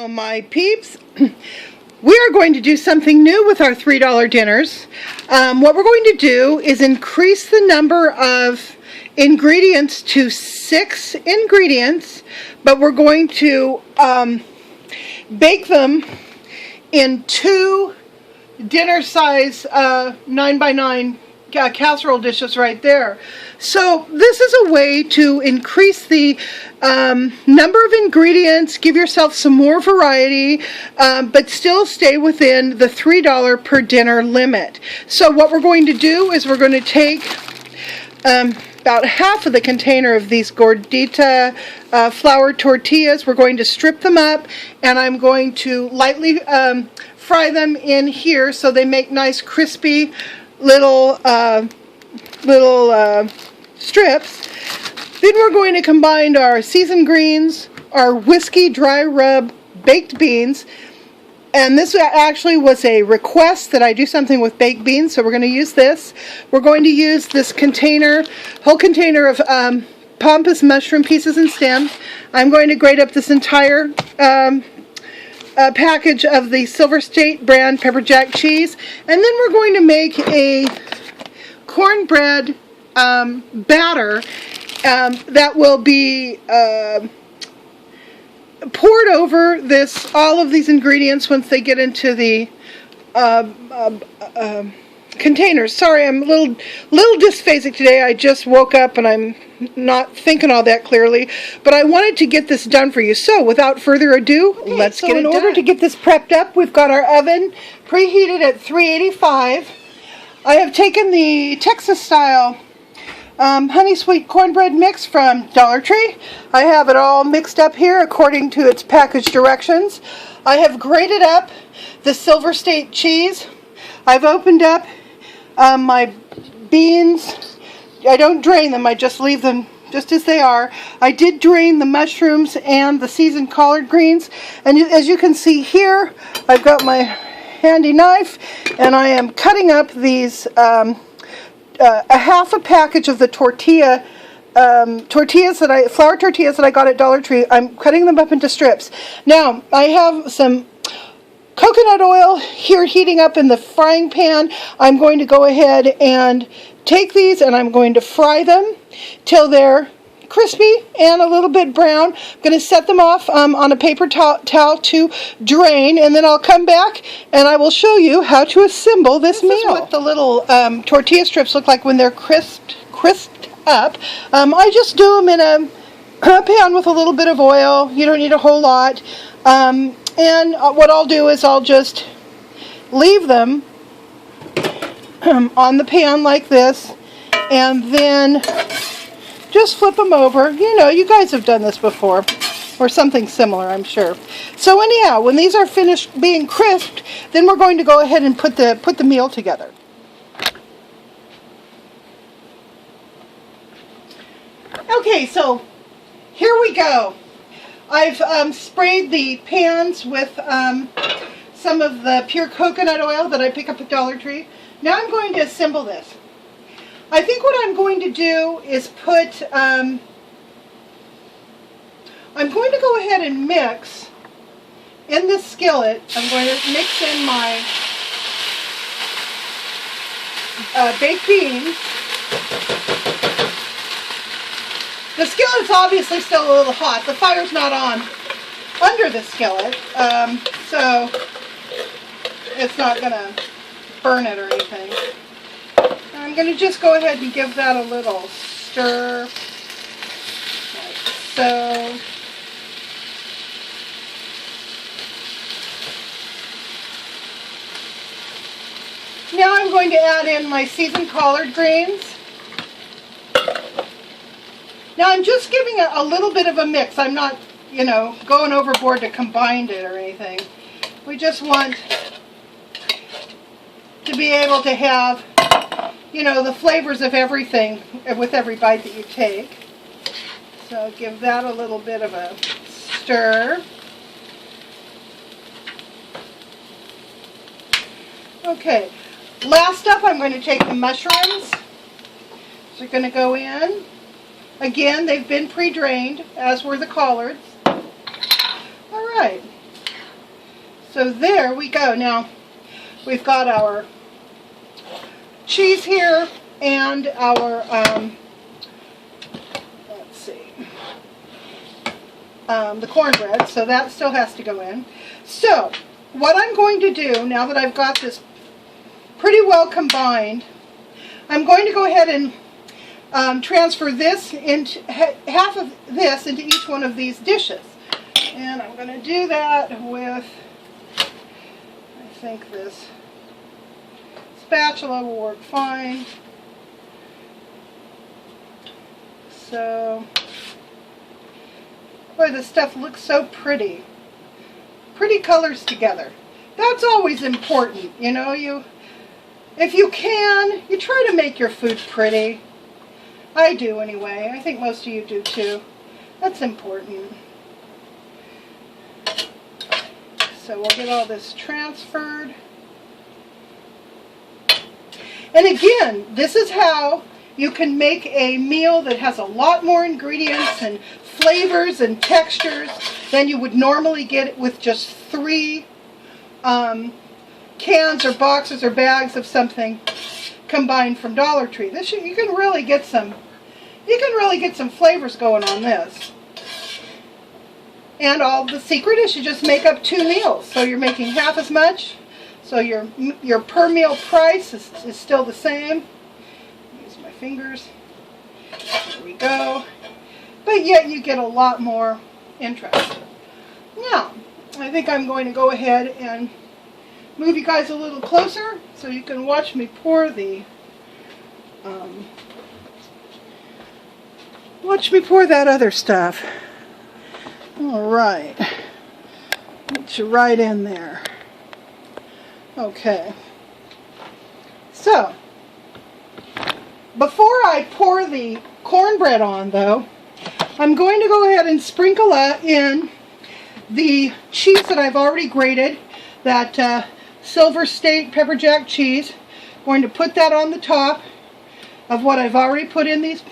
Hello, my peeps. We are going to do something new with our $3 dinners. What we're going to do is increase the number of ingredients to 6 ingredients, but we're going to bake them in 2 dinner size 9x9 casserole dishes right there. So this is a way to increase the number of ingredients, give yourself some more variety, but still stay within the $3 per dinner limit. So what we're going to do is we're going to take about half of the container of these gordita flour tortillas. We're going to strip them up, and I'm going to lightly fry them in here so they make nice crispy little strips. Then we're going to combine our seasoned greens, our whiskey dry rub baked beans, and this actually was a request that I do something with baked beans, so we're going to use this. We're going to use this whole container of pampas mushroom pieces and stems. I'm going to grate up this entire package of the Silver State brand pepper jack cheese, and then we're going to make a cornbread batter that will be poured over all of these ingredients once they get into the containers. Sorry, I'm a little dysphasic today. I just woke up and I'm not thinking all that clearly, but I wanted to get this done for you. So without further ado, let's get it done. In order to get this prepped up, we've got our oven preheated at 385. I have taken the Texas style honey sweet cornbread mix from Dollar Tree. I have it all mixed up here according to its package directions. I have grated up the Silver State cheese. I've opened up my beans. I don't drain them, I just leave them just as they are. I did drain the mushrooms and the seasoned collard greens, and as you can see here, I've got my handy knife, and I am cutting up these a half a package of the flour tortillas that I got at Dollar Tree. I'm cutting them up into strips. Now I have some coconut oil here heating up in the frying pan. I'm going to go ahead and take these and I'm going to fry them till they're crispy and a little bit brown. I'm going to set them off on a paper towel to drain, and then I'll come back and I will show you how to assemble this meal. This is what the little tortilla strips look like when they're crisped up. I just do them in a pan with a little bit of oil. You don't need a whole lot. And what I'll do is I'll just leave them on the pan like this, and then just flip them over. You know, you guys have done this before, or something similar, I'm sure. So anyhow, when these are finished being crisped, then we're going to go ahead and put the meal together. Okay, so here we go. I've sprayed the pans with some of the pure coconut oil that I pick up at Dollar Tree. Now I'm going to assemble this. I think what I'm going to do is I'm going to go ahead and mix in this skillet. I'm going to mix in my baked beans. The skillet's obviously still a little hot. The fire's not on under the skillet, so it's not going to burn it or anything. I'm going to just go ahead and give that a little stir, like so. Now I'm going to add in my seasoned collard greens. Now I'm just giving a little bit of a mix. I'm not, going overboard to combine it or anything. We just want to be able to have, the flavors of everything with every bite that you take. So give that a little bit of a stir. Okay, last up I'm going to take the mushrooms. So they're going to go in. Again, they've been pre-drained, as were the collards. All right. So there we go. Now we've got our cheese here and our, let's see, the cornbread. So that still has to go in. So what I'm going to do, now that I've got this pretty well combined, I'm going to go ahead and transfer this into half of this into each one of these dishes. And I'm going to do that with, I think this spatula will work fine. So, boy, this stuff looks so pretty. Pretty colors together. That's always important, you know. If you can, you try to make your food pretty. I do anyway. I think most of you do too. That's important. So we'll get all this transferred. And again, this is how you can make a meal that has a lot more ingredients and flavors and textures than you would normally get with just 3 cans or boxes or bags of something combined from Dollar Tree. This you can really get some flavors going on this. And all the secret is you just make up 2 meals. So you're making half as much. So your per meal price is still the same. Use my fingers. There we go. But yet you get a lot more interest. Now, I think I'm going to go ahead and move you guys a little closer so you can watch me pour that other stuff. All right. Get you right in there. Okay. So, before I pour the cornbread on, though, I'm going to go ahead and sprinkle in the cheese that I've already grated, that Silver State pepper jack cheese. I'm going to put that on the top of what I've already put in these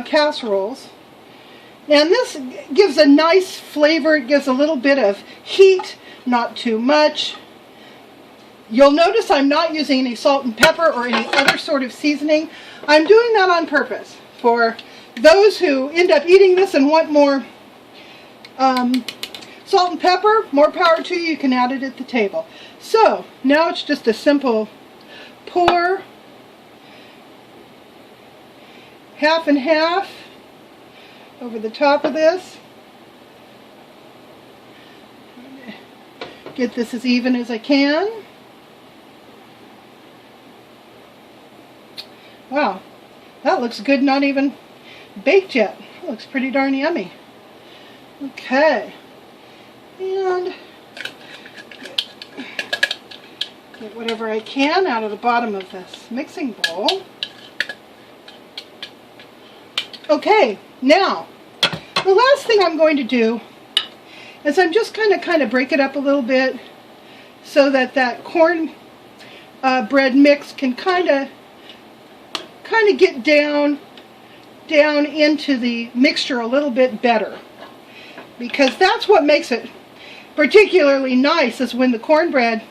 casseroles. And this gives a nice flavor. It gives a little bit of heat, not too much. You'll notice I'm not using any salt and pepper or any other sort of seasoning. I'm doing that on purpose. For those who end up eating this and want more salt and pepper, more power to you. You can add it at the table. So now it's just a simple pour, half and half over the top of this. Get this as even as I can. Wow, that looks good, not even baked yet. It looks pretty darn yummy. Okay, and get whatever I can out of the bottom of this mixing bowl. Okay, now, the last thing I'm going to do is I'm just kind of break it up a little bit so that that corn bread mix can kind of get down into the mixture a little bit better, because that's what makes it particularly nice, is when the cornbread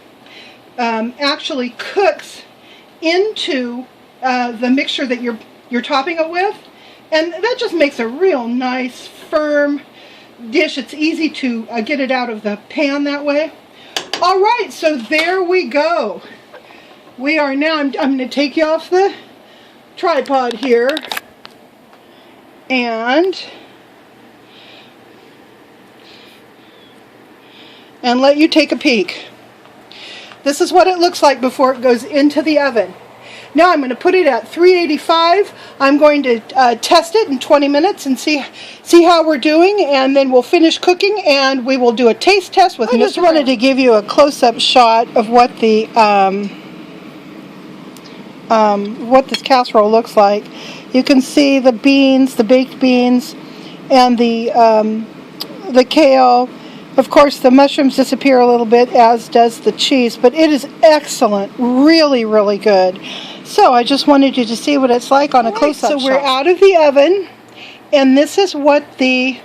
actually cooks into the mixture that you're topping it with, and that just makes a real nice firm dish. It's easy to get it out of the pan that way. All right, so there we go. We are now, I'm going to take you off the tripod here and let you take a peek. This is what it looks like before it goes into the oven. Now I'm going to put it at 385. I'm going to test it in 20 minutes and see how we're doing, and then we'll finish cooking and we will do a taste test with Mr. I just wanted to give you a close-up shot of what the what this casserole looks like. You can see the beans, the baked beans, and the kale. Of course, the mushrooms disappear a little bit, as does the cheese, but it is excellent, really, really good. So I just wanted you to see what it's like on a close-up shot. So we're out of the oven, and this is what the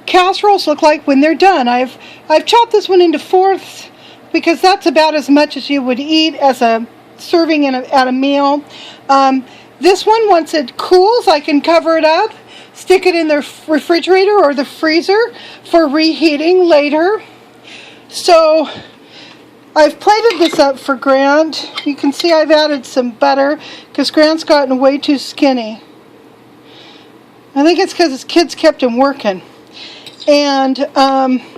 casseroles look like when they're done. I've chopped this one into fourths because that's about as much as you would eat as a serving at a meal. This one, once it cools, I can cover it up, stick it in the refrigerator or the freezer for reheating later. So I've plated this up for Grant. You can see I've added some butter because Grant's gotten way too skinny. I think it's because his kids kept him working. And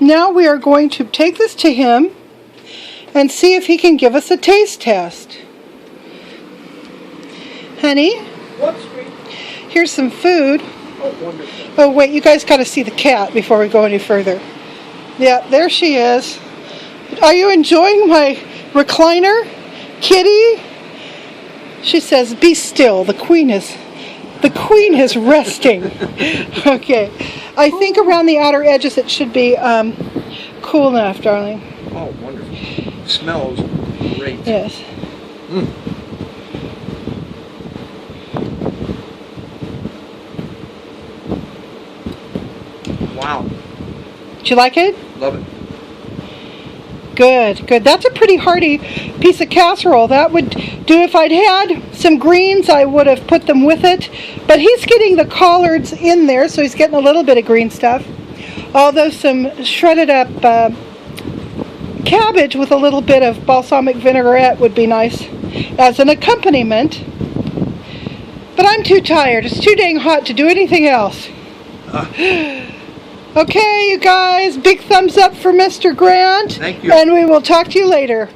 now we are going to take this to him and see if he can give us a taste test. Honey, here's some food. Oh, wonderful. Oh, wait, you guys got to see the cat before we go any further. Yeah, there she is. Are you enjoying my recliner, Kitty? She says, "Be still. The queen is resting." Okay. I think around the outer edges it should be cool enough, darling. Oh, wonderful. Smells great. Yes. Wow. Did you like it? Love it. Good, good. That's a pretty hearty piece of casserole. That would do. If I'd had some greens, I would have put them with it. But he's getting the collards in there, so he's getting a little bit of green stuff. Although some shredded up cabbage with a little bit of balsamic vinaigrette would be nice as an accompaniment. But I'm too tired. It's too dang hot to do anything else. Okay, you guys, big thumbs up for Mr. Grant. Thank you. And we will talk to you later.